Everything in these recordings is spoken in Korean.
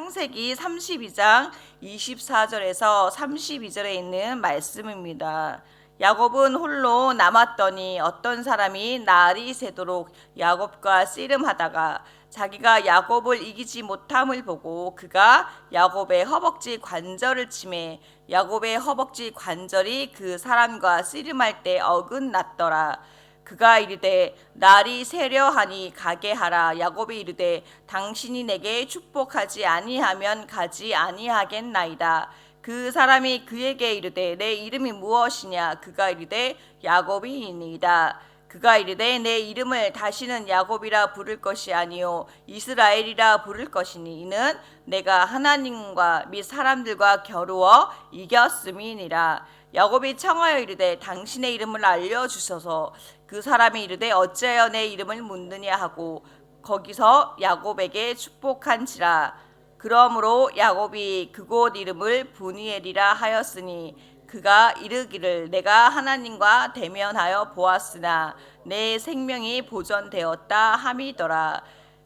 창세기 32장 24절에서 32절에 있는 말씀입니다. 야곱은 홀로 남았더니 어떤 사람이 날이 새도록 야곱과 씨름하다가 자기가 야곱을 이기지 못함을 보고 그가 야곱의 허벅지 관절을 치매 야곱의 허벅지 관절이 그 사람과 씨름할 때 어긋났더라. 그가 이르되 날이 새려 하니 가게 하라. 야곱이 이르되 당신이 내게 축복하지 아니하면 가지 아니하겠나이다. 그 사람이 그에게 이르되 내 이름이 무엇이냐. 그가 이르되 야곱이니이다. 그가 이르되 내 이름을 다시는 야곱이라 부를 것이 아니요 이스라엘이라 부를 것이니 이는 내가 하나님과 및 사람들과 겨루어 이겼음이니라. 야곱이 청하여 이르되 당신의 이름을 알려주소서. 그 사람이 이르되 어찌하여 내 이름을 묻느냐 하고 거기서 야곱에게 축복한지라. 그러므로 야곱이 그곳 이름을 브니엘이라 하였으니 그가 이르기를 내가 하나님과 대면하여 보았으나 내 생명이 보존되었다 함이더라.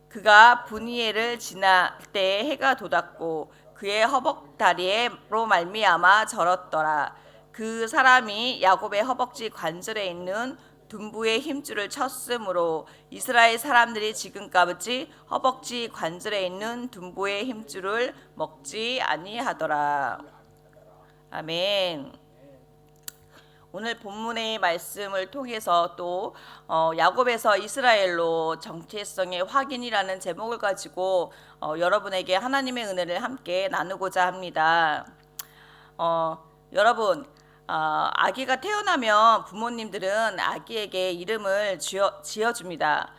그가 브니엘을 지날 때 해가 돋았고 그의 허벅다리로 말미암아 절었더라. 그 사람이 야곱의 허벅지 관절에 있는 둔부의 힘줄을 쳤으므로 이스라엘 사람들이 지금까지 허벅지 관절에 있는 둔부의 힘줄을 먹지 아니하더라. 아멘. 오늘 본문의 말씀을 통해서 또 야곱에서 이스라엘로 정체성의 확인이라는 제목을 가지고 여러분에게 하나님의 은혜를 함께 나누고자 합니다. 여러분, 아기가 태어나면 부모님들은 아기에게 이름을 지어줍니다.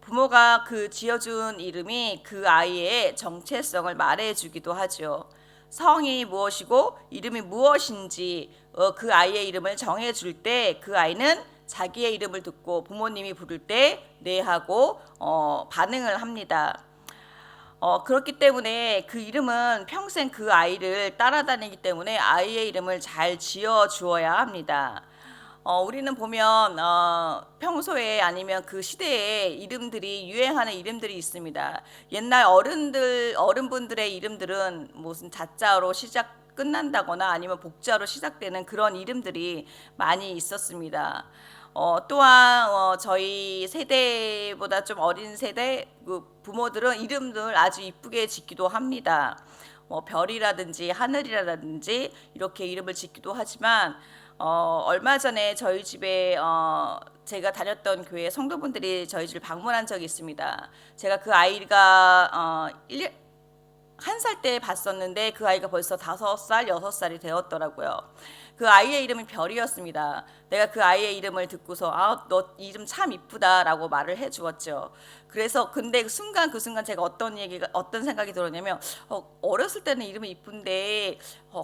부모가 그 지어준 이름이 그 아이의 정체성을 말해주기도 하죠. 성이 무엇이고 이름이 무엇인지 그 아이의 이름을 정해줄 때 그 아이는 자기의 이름을 듣고 부모님이 부를 때 네 하고 반응을 합니다. 그렇기 때문에 그 이름은 평생 그 아이를 따라다니기 때문에 아이의 이름을 잘 지어 주어야 합니다. 우리는 보면 평소에 아니면 그 시대에 이름들이 유행하는 이름들이 있습니다. 옛날 어른분들의 이름들은 무슨 자자로 끝난다거나 아니면 복자로 시작되는 그런 이름들이 많이 있었습니다. 또한 저희 세대보다 좀 어린 세대 그 부모들은 이름들 아주 이쁘게 짓기도 합니다. 별이라든지 하늘이라든지 이렇게 이름을 짓기도 하지만 얼마 전에 저희 집에 제가 다녔던 교회 성도분들이 저희 집을 방문한 적이 있습니다. 제가 그 아이가 1살 때 봤었는데 그 아이가 벌써 5살, 6살이 되었더라고요. 그 아이의 이름이 별이었습니다. 내가 그 아이의 이름을 듣고서 너 이름 참 이쁘다라고 말을 해주었죠. 그래서 근데 그 순간 제가 어떤 생각이 들었냐면 어렸을 때는 이름이 이쁜데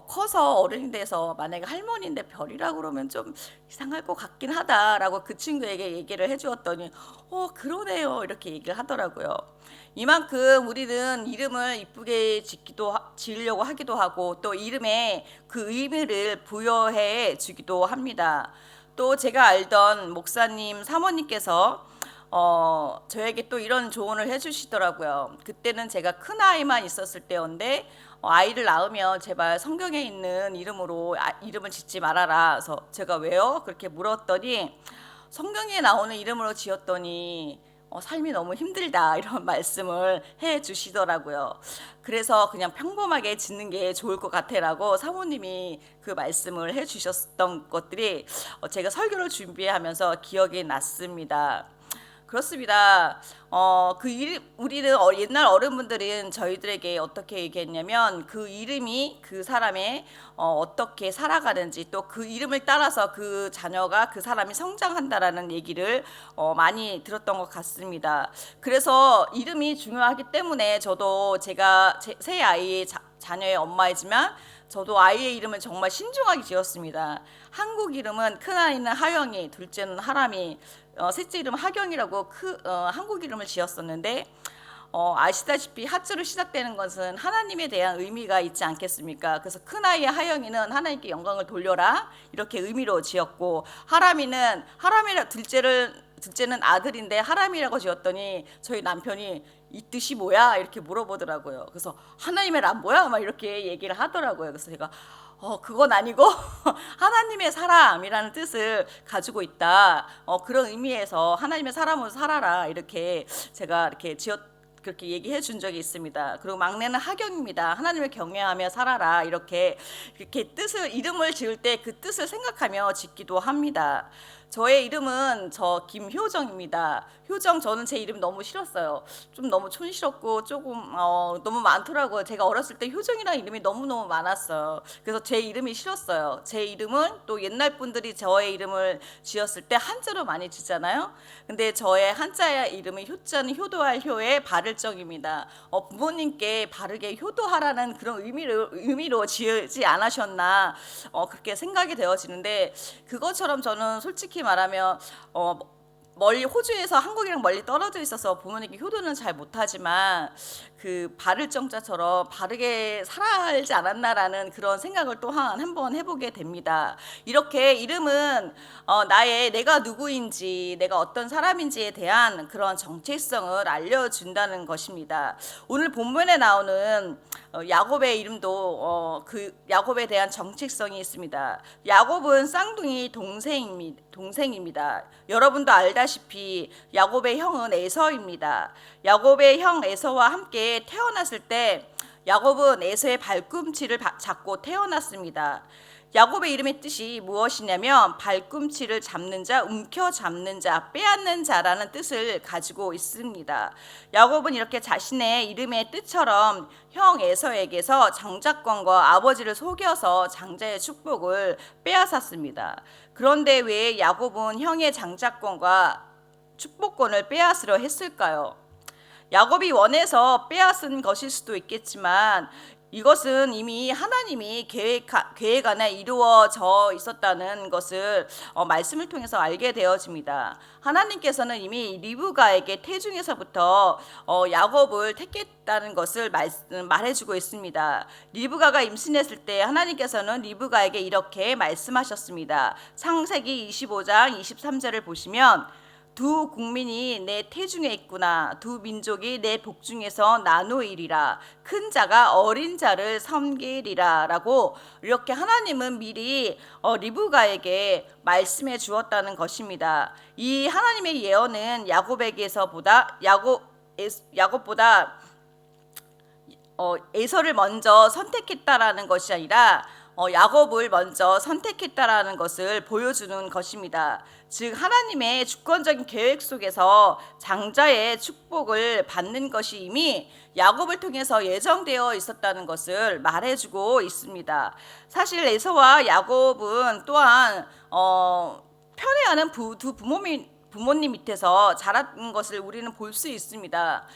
커서 어른이 돼서 만약에 할머니인데 별이라고 그러면 좀 이상할 것 같긴 하다라고 그 친구에게 얘기를 해주었더니 그러네요 이렇게 얘기를 하더라고요. 이만큼 우리는 이름을 이쁘게 지으려고 하기도 하고 또 이름에 그 의미를 부여해 주기도 합니다. 또 제가 알던 목사님 사모님께서 저에게 또 이런 조언을 해주시더라고요. 그때는 제가 큰 아이만 있었을 때였는데 아이를 낳으면 제발 성경에 있는 이름으로 이름을 짓지 말아라. 그래서 제가 왜요? 그렇게 물었더니 성경에 나오는 이름으로 지었더니 삶이 너무 힘들다 이런 말씀을 해 주시더라고요. 그래서 그냥 평범하게 짓는 게 좋을 것 같아라고 사모님이 그 말씀을 해 주셨던 것들이 제가 설교를 준비하면서 기억이 났습니다. 그렇습니다. 우리는 옛날 어른분들은 저희들에게 어떻게 얘기했냐면 그 이름이 그 사람의 어떻게 살아가는지 또 그 이름을 따라서 그 자녀가 그 사람이 성장한다라는 얘기를 많이 들었던 것 같습니다. 그래서 이름이 중요하기 때문에 저도 제가 새 아이의 자녀의 엄마이지만 저도 아이의 이름을 정말 신중하게 지었습니다. 한국 이름은 큰아이는 하영이, 둘째는 하람이, 셋째 이름 하경이라고 한국 이름을 지었었는데 아시다시피 하자로 시작되는 것은 하나님에 대한 의미가 있지 않겠습니까? 그래서 큰아이의 하영이는 하나님께 영광을 돌려라 이렇게 의미로 지었고 둘째는 아들인데 하람이라고 지었더니 저희 남편이 이 뜻이 뭐야? 이렇게 물어보더라고요. 그래서 하나님의 람보야? 막 이렇게 얘기를 하더라고요. 그래서 제가 그건 아니고 하나님의 사람이라는 뜻을 가지고 있다. 그런 의미에서 하나님의 사람으로 살아라. 이렇게 제가 이렇게 그렇게 얘기해 준 적이 있습니다. 그리고 막내는 하경입니다. 하나님을 경외하며 살아라. 이렇게 이름을 지을 때 그 뜻을 생각하며 짓기도 합니다. 저의 이름은 김효정입니다. 효정, 저는 제 이름 너무 싫었어요. 좀 너무 촌스럽고 조금 너무 많더라고요. 제가 어렸을 때 효정이라는 이름이 너무너무 많았어요. 그래서 제 이름이 싫었어요. 제 이름은 또 옛날 분들이 저의 이름을 지었을 때 한자로 많이 짓잖아요. 근데 저의 한자 이름은 효자는 효도할 효의 바를정입니다. 부모님께 바르게 효도하라는 그런 의미로 지지 않으셨나 그렇게 생각이 되어지는데, 그것처럼 저는 솔직히 말하면 멀리 호주에서 한국이랑 멀리 떨어져 있어서 부모님께 효도는 잘 못하지만 그 바를 정자처럼 바르게 살아야지 않았나라는 그런 생각을 또한 한번 해보게 됩니다. 이렇게 이름은 내가 누구인지, 내가 어떤 사람인지에 대한 그런 정체성을 알려준다는 것입니다. 오늘 본문에 나오는 야곱의 이름도 그 야곱에 대한 정체성이 있습니다. 야곱은 쌍둥이 동생입니다. 여러분도 알다시피 야곱의 형은 에서입니다. 야곱의 형 에서와 함께 태어났을 때 야곱은 에서의 발꿈치를 잡고 태어났습니다. 야곱의 이름의 뜻이 무엇이냐면 발꿈치를 잡는 자, 움켜잡는 자, 빼앗는 자라는 뜻을 가지고 있습니다. 야곱은 이렇게 자신의 이름의 뜻처럼 형 에서에게서 장자권과 아버지를 속여서 장자의 축복을 빼앗았습니다. 그런데 왜 야곱은 형의 장자권과 축복권을 빼앗으려 했을까요? 야곱이 원해서 빼앗은 것일 수도 있겠지만 이것은 이미 하나님이 계획 안에 이루어져 있었다는 것을 말씀을 통해서 알게 되어집니다. 하나님께서는 이미 리브가에게 태중에서부터 야곱을 택했다는 것을 말해주고 있습니다. 리브가가 임신했을 때 하나님께서는 리브가에게 이렇게 말씀하셨습니다. 창세기 25장 23절을 보시면 두 국민이 내 태중에 있구나. 두 민족이 내 복중에서 나누이리라. 큰 자가 어린 자를 섬기리라. 라고 이렇게 하나님은 미리 리브가에게 말씀해 주었다는 것입니다. 이 하나님의 예언은 야곱보다 에서를 먼저 선택했다라는 것이 아니라 야곱을 먼저 선택했다라는 것을 보여주는 것입니다. 즉 하나님의 주권적인 계획 속에서 장자의 축복을 받는 것이 이미 야곱을 통해서 예정되어 있었다는 것을 말해주고 있습니다. 사실 에서와 야곱은 또한 편애하는 두 부모님 밑에서 자란 것을 우리는 볼 수 있습니다.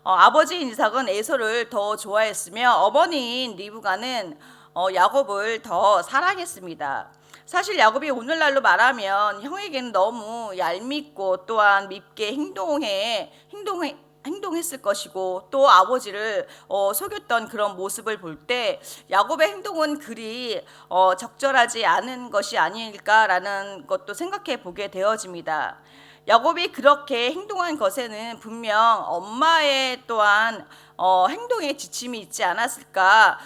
아버지인 이삭은 에서를 더 좋아했으며 어머니인 리브가는 야곱을 더 사랑했습니다. 사실 야곱이 오늘날로 말하면 형에게는 너무 얄밉고 또한 밉게 행동했을 것이고, 또 아버지를 속였던 그런 모습을 볼 때 야곱의 행동은 그리 적절하지 않은 것이 아닐까라는 것도 생각해 보게 되어집니다. 야곱이 그렇게 행동한 것에는 분명 엄마의 또한 행동에 지침이 있지 않았을까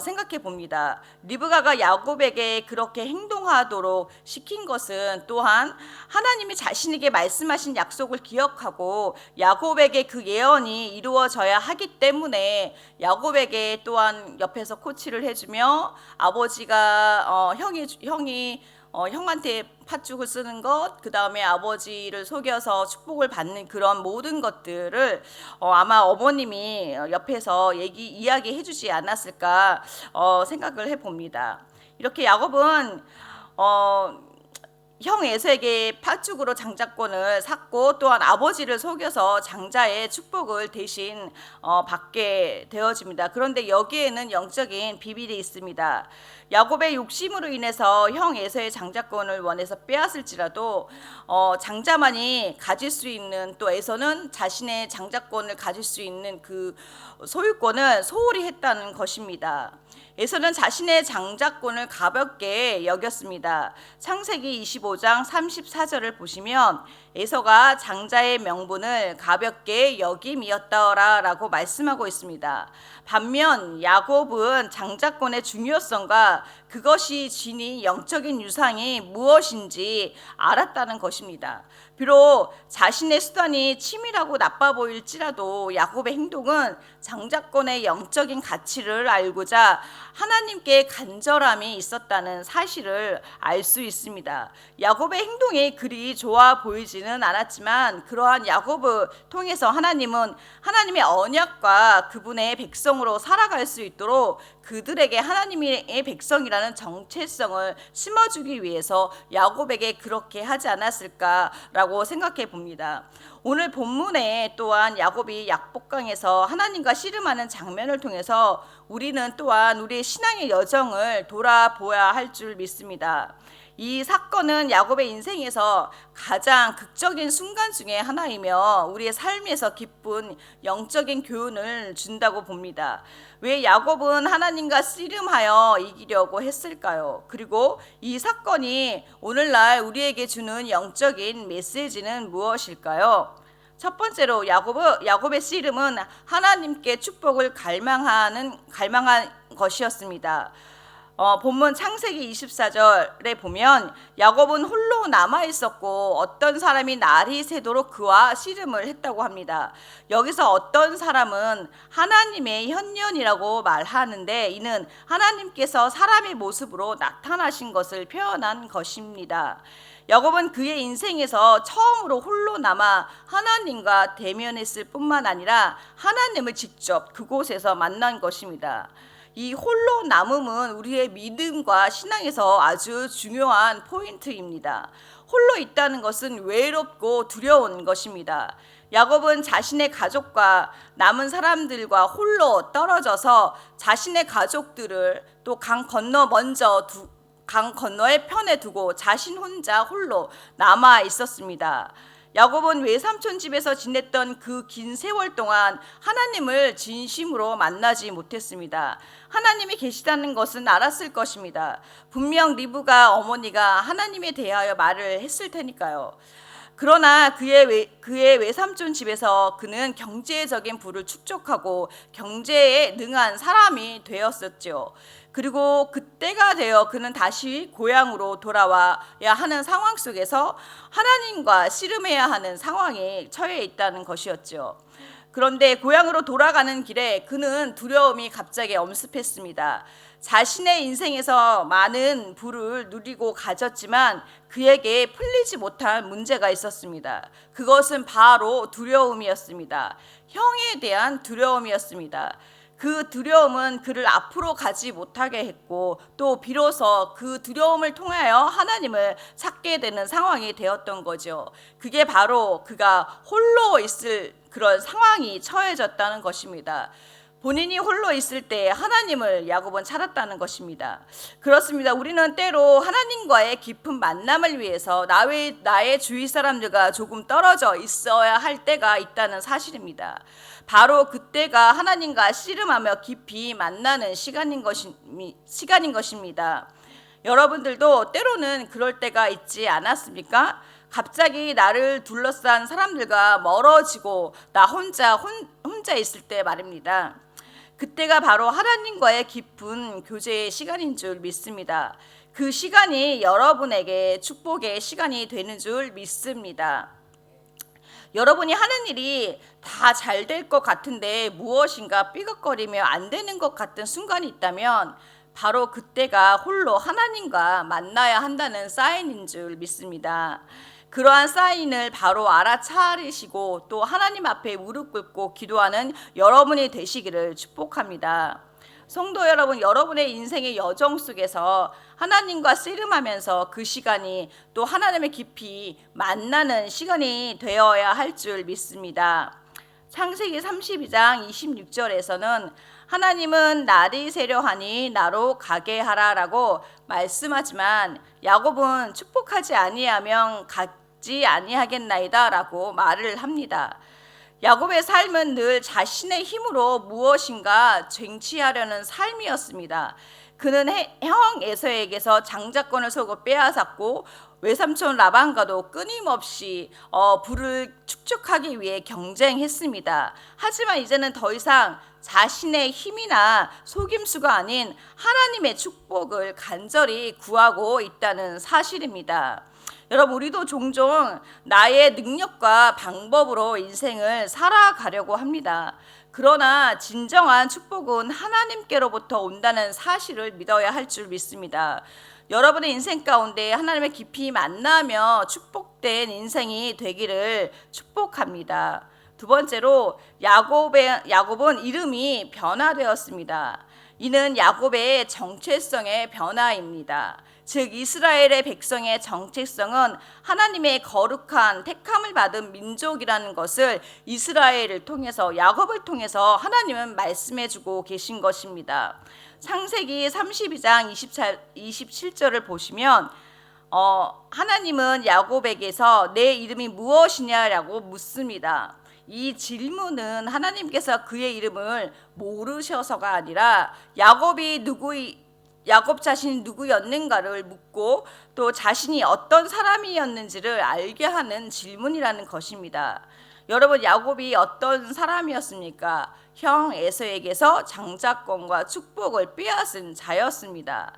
생각해 봅니다. 리브가가 야곱에게 그렇게 행동하도록 시킨 것은 또한 하나님이 자신에게 말씀하신 약속을 기억하고 야곱에게 그 예언이 이루어져야 하기 때문에 야곱에게 또한 옆에서 코치를 해주며 아버지가 형한테 팥죽을 쓰는 것, 그 다음에 아버지를 속여서 축복을 받는 그런 모든 것들을 아마 어머님이 옆에서 이야기해 주지 않았을까 생각을 해봅니다. 이렇게 야곱은 형 에서에게 팥죽으로 장자권을 샀고 또한 아버지를 속여서 장자의 축복을 대신 받게 되어집니다. 그런데 여기에는 영적인 비밀이 있습니다. 야곱의 욕심으로 인해서 형 에서의 장자권을 원해서 빼앗을지라도 장자만이 가질 수 있는, 또 에서는 자신의 장자권을 가질 수 있는 그 소유권을 소홀히 했다는 것입니다. 에서는 자신의 장자권을 가볍게 여겼습니다. 창세기 25장 34절을 보시면 에서가 장자의 명분을 가볍게 여김이었더라라고 말씀하고 있습니다. 반면 야곱은 장자권의 중요성과 그것이 지닌 영적인 유상이 무엇인지 알았다는 것입니다. 비록 자신의 수단이 치밀하고 나빠 보일지라도 야곱의 행동은 장자권의 영적인 가치를 알고자 하나님께 간절함이 있었다는 사실을 알 수 있습니다. 야곱의 행동이 그리 좋아 보이지는 않았지만 그러한 야곱을 통해서 하나님은 하나님의 언약과 그분의 백성으로 살아갈 수 있도록 그들에게 하나님의 백성이라는 정체성을 심어주기 위해서 야곱에게 그렇게 하지 않았을까라고 생각해 봅니다. 오늘 본문에 또한 야곱이 약복강에서 하나님과 씨름하는 장면을 통해서 우리는 또한 우리의 신앙의 여정을 돌아보아야 할 줄 믿습니다. 이 사건은 야곱의 인생에서 가장 극적인 순간 중에 하나이며 우리의 삶에서 기쁜 영적인 교훈을 준다고 봅니다. 왜 야곱은 하나님과 씨름하여 이기려고 했을까요? 그리고 이 사건이 오늘날 우리에게 주는 영적인 메시지는 무엇일까요? 첫 번째로 야곱의 씨름은 하나님께 축복을 갈망한 것이었습니다. 본문 창세기 24절에 보면 야곱은 홀로 남아 있었고 어떤 사람이 날이 새도록 그와 씨름을 했다고 합니다. 여기서 어떤 사람은 하나님의 현년이라고 말하는데 이는 하나님께서 사람의 모습으로 나타나신 것을 표현한 것입니다. 야곱은 그의 인생에서 처음으로 홀로 남아 하나님과 대면했을 뿐만 아니라 하나님을 직접 그곳에서 만난 것입니다. 이 홀로 남음은 우리의 믿음과 신앙에서 아주 중요한 포인트입니다. 홀로 있다는 것은 외롭고 두려운 것입니다. 야곱은 자신의 가족과 남은 사람들과 홀로 떨어져서 자신의 가족들을 또 강 건너의 편에 두고 자신 혼자 홀로 남아 있었습니다. 야곱은 외삼촌 집에서 지냈던 그 긴 세월 동안 하나님을 진심으로 만나지 못했습니다. 하나님이 계시다는 것은 알았을 것입니다. 분명 리브가 어머니가 하나님에 대하여 말을 했을 테니까요. 그러나 그의 외삼촌 집에서 그는 경제적인 부를 축적하고 경제에 능한 사람이 되었었죠. 그리고 그때가 되어 그는 다시 고향으로 돌아와야 하는 상황 속에서 하나님과 씨름해야 하는 상황에 처해 있다는 것이었죠. 그런데 고향으로 돌아가는 길에 그는 두려움이 갑자기 엄습했습니다. 자신의 인생에서 많은 부를 누리고 가졌지만 그에게 풀리지 못한 문제가 있었습니다. 그것은 바로 두려움이었습니다. 형에 대한 두려움이었습니다. 그 두려움은 그를 앞으로 가지 못하게 했고 또 비로소 그 두려움을 통하여 하나님을 찾게 되는 상황이 되었던 거죠. 그게 바로 그가 홀로 있을 그런 상황이 처해졌다는 것입니다. 본인이 홀로 있을 때 하나님을 야곱은 찾았다는 것입니다. 그렇습니다. 우리는 때로 하나님과의 깊은 만남을 위해서 나의 주위 사람들과 조금 떨어져 있어야 할 때가 있다는 사실입니다. 바로 그때가 하나님과 씨름하며 깊이 만나는 시간인 것입니다. 여러분들도 때로는 그럴 때가 있지 않았습니까? 갑자기 나를 둘러싼 사람들과 멀어지고 나 혼자 있을 때 말입니다. 그때가 바로 하나님과의 깊은 교제의 시간인 줄 믿습니다. 그 시간이 여러분에게 축복의 시간이 되는 줄 믿습니다. 여러분이 하는 일이 다 잘 될 것 같은데 무엇인가 삐걱거리며 안 되는 것 같은 순간이 있다면 바로 그때가 홀로 하나님과 만나야 한다는 사인인 줄 믿습니다. 그러한 사인을 바로 알아차리시고 또 하나님 앞에 무릎 꿇고 기도하는 여러분이 되시기를 축복합니다. 성도 여러분, 여러분의 인생의 여정 속에서 하나님과 씨름하면서 그 시간이 또 하나님의 깊이 만나는 시간이 되어야 할 줄 믿습니다. 창세기 32장 26절에서는 하나님은 날이 새려하니 나로 가게 하라라고 말씀하지만 야곱은 축복하지 아니하면 가지 아니하겠나이다라고 말을 합니다. 야곱의 삶은 늘 자신의 힘으로 무엇인가 쟁취하려는 삶이었습니다. 그는 형 에서에게서 장자권을 서고 빼앗았고 외삼촌 라반과도 끊임없이 부를 축적하기 위해 경쟁했습니다. 하지만 이제는 더 이상 자신의 힘이나 속임수가 아닌 하나님의 축복을 간절히 구하고 있다는 사실입니다. 여러분, 우리도 종종 나의 능력과 방법으로 인생을 살아가려고 합니다. 그러나 진정한 축복은 하나님께로부터 온다는 사실을 믿어야 할 줄 믿습니다. 여러분의 인생 가운데 하나님의 깊이 만나며 축복된 인생이 되기를 축복합니다. 두 번째로 야곱은 이름이 변화되었습니다. 이는 야곱의 정체성의 변화입니다. 즉 이스라엘의 백성의 정체성은 하나님의 거룩한 택함을 받은 민족이라는 것을 이스라엘을 통해서 야곱을 통해서 하나님은 말씀해주고 계신 것입니다. 창세기 32장 27절을 보시면 하나님은 야곱에게서 내 이름이 무엇이냐라고 묻습니다. 이 질문은 하나님께서 그의 이름을 모르셔서가 아니라 야곱 자신이 누구였는가를 묻고 또 자신이 어떤 사람이었는지를 알게 하는 질문이라는 것입니다. 여러분, 야곱이 어떤 사람이었습니까? 형 에서에게서 장자권과 축복을 빼앗은 자였습니다.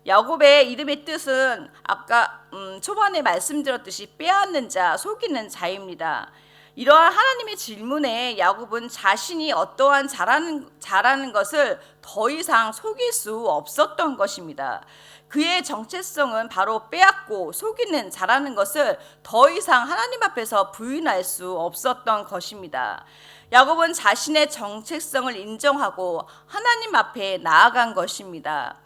야곱의 이름의 뜻은 아까 초반에 말씀드렸듯이 빼앗는 자, 속이는 자입니다. 이러한 하나님의 질문에 야곱은 자신이 어떠한 자라는 것을 더 이상 속일 수 없었던 것입니다. 그의 정체성은 바로 빼앗고 속이는 자라는 것을 더 이상 하나님 앞에서 부인할 수 없었던 것입니다. 야곱은 자신의 정체성을 인정하고 하나님 앞에 나아간 것입니다.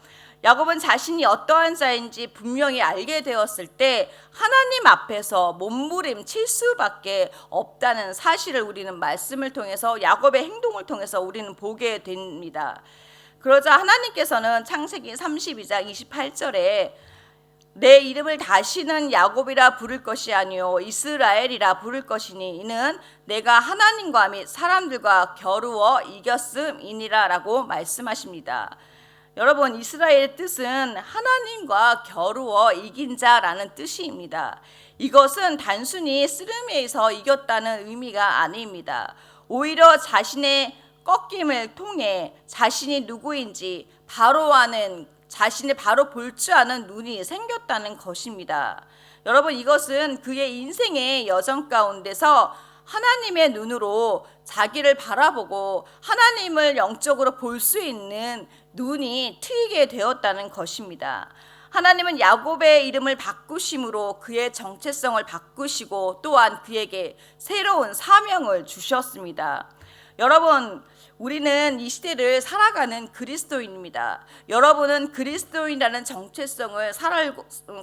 야곱은 자신이 어떠한 자인지 분명히 알게 되었을 때 하나님 앞에서 몸부림칠 수밖에 없다는 사실을 우리는 말씀을 통해서 야곱의 행동을 통해서 우리는 보게 됩니다. 그러자 하나님께서는 창세기 32장 28절에 내 이름을 다시는 야곱이라 부를 것이 아니요 이스라엘이라 부를 것이니 이는 내가 하나님과 및 사람들과 겨루어 이겼음이니라 라고 말씀하십니다. 여러분, 이스라엘의 뜻은 하나님과 겨루어 이긴 자라는 뜻입니다. 이것은 단순히 쓰름에서 이겼다는 의미가 아닙니다. 오히려 자신의 꺾임을 통해 자신이 누구인지 자신을 바로 볼 줄 아는 눈이 생겼다는 것입니다. 여러분, 이것은 그의 인생의 여정 가운데서 하나님의 눈으로 자기를 바라보고 하나님을 영적으로 볼 수 있는 눈이 트이게 되었다는 것입니다. 하나님은 야곱의 이름을 바꾸심으로 그의 정체성을 바꾸시고 또한 그에게 새로운 사명을 주셨습니다. 여러분, 우리는 이 시대를 살아가는 그리스도인입니다. 여러분은 그리스도인이라는 정체성을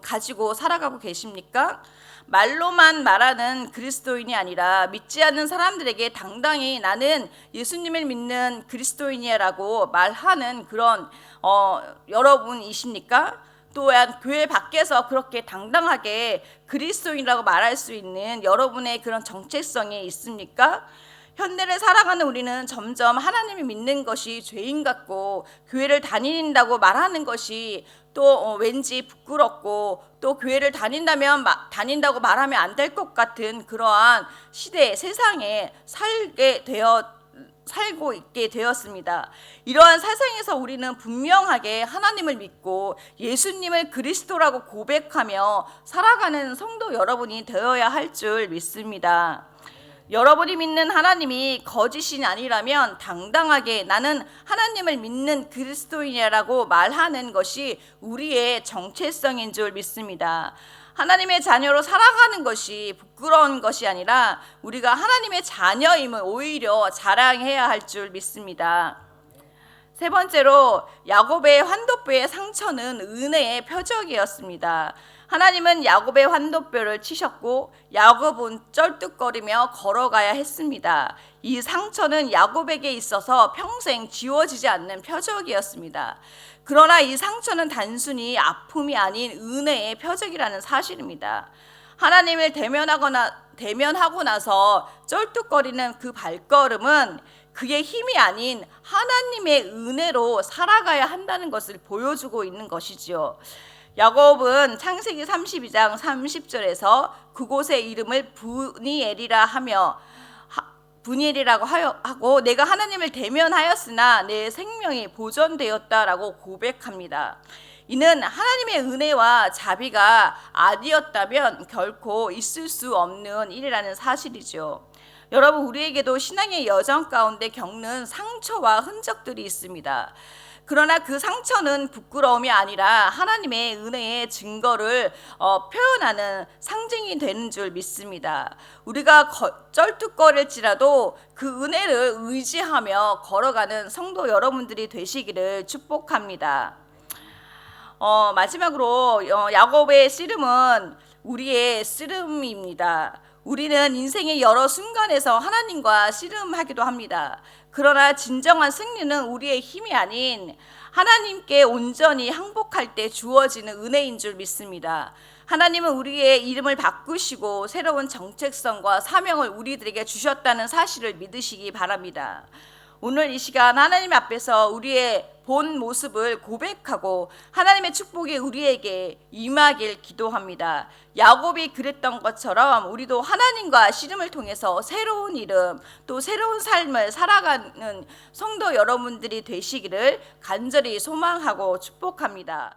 가지고 살아가고 계십니까? 말로만 말하는 그리스도인이 아니라 믿지 않는 사람들에게 당당히 나는 예수님을 믿는 그리스도인이라고 말하는 그런 여러분이십니까? 또한 교회 밖에서 그렇게 당당하게 그리스도인이라고 말할 수 있는 여러분의 그런 정체성이 있습니까? 현대를 살아가는 우리는 점점 하나님을 믿는 것이 죄인 같고 교회를 다닌다고 말하는 것이 또 왠지 부끄럽고 또 교회를 다닌다고 말하면 안 될 것 같은 그러한 시대, 세상에 살고 있게 되었습니다. 이러한 세상에서 우리는 분명하게 하나님을 믿고 예수님을 그리스도라고 고백하며 살아가는 성도 여러분이 되어야 할 줄 믿습니다. 여러분이 믿는 하나님이 거짓이 아니라면 당당하게 나는 하나님을 믿는 그리스도인이라고 말하는 것이 우리의 정체성인 줄 믿습니다. 하나님의 자녀로 살아가는 것이 부끄러운 것이 아니라 우리가 하나님의 자녀임을 오히려 자랑해야 할 줄 믿습니다. 세 번째로 야곱의 환도뼈의 상처는 은혜의 표적이었습니다. 하나님은 야곱의 환도뼈를 치셨고 야곱은 쩔뚝거리며 걸어가야 했습니다. 이 상처는 야곱에게 있어서 평생 지워지지 않는 표적이었습니다. 그러나 이 상처는 단순히 아픔이 아닌 은혜의 표적이라는 사실입니다. 하나님을 대면하고 나서 쩔뚝거리는 그 발걸음은 그의 힘이 아닌 하나님의 은혜로 살아가야 한다는 것을 보여주고 있는 것이지요. 야곱은 창세기 32장 30절에서 그곳의 이름을 분이엘이라고 하고 내가 하나님을 대면하였으나 내 생명이 보존되었다라고 고백합니다. 이는 하나님의 은혜와 자비가 아니었다면 결코 있을 수 없는 일이라는 사실이죠. 여러분, 우리에게도 신앙의 여정 가운데 겪는 상처와 흔적들이 있습니다. 그러나 그 상처는 부끄러움이 아니라 하나님의 은혜의 증거를 표현하는 상징이 되는 줄 믿습니다. 우리가 쩔뚝거릴지라도 그 은혜를 의지하며 걸어가는 성도 여러분들이 되시기를 축복합니다. 마지막으로 야곱의 씨름은 우리의 씨름입니다. 우리는 인생의 여러 순간에서 하나님과 씨름하기도 합니다. 그러나 진정한 승리는 우리의 힘이 아닌 하나님께 온전히 항복할 때 주어지는 은혜인 줄 믿습니다. 하나님은 우리의 이름을 바꾸시고 새로운 정체성과 사명을 우리들에게 주셨다는 사실을 믿으시기 바랍니다. 오늘 이 시간 하나님 앞에서 우리의 본 모습을 고백하고 하나님의 축복이 우리에게 임하길 기도합니다. 야곱이 그랬던 것처럼 우리도 하나님과 씨름을 통해서 새로운 이름 또 새로운 삶을 살아가는 성도 여러분들이 되시기를 간절히 소망하고 축복합니다.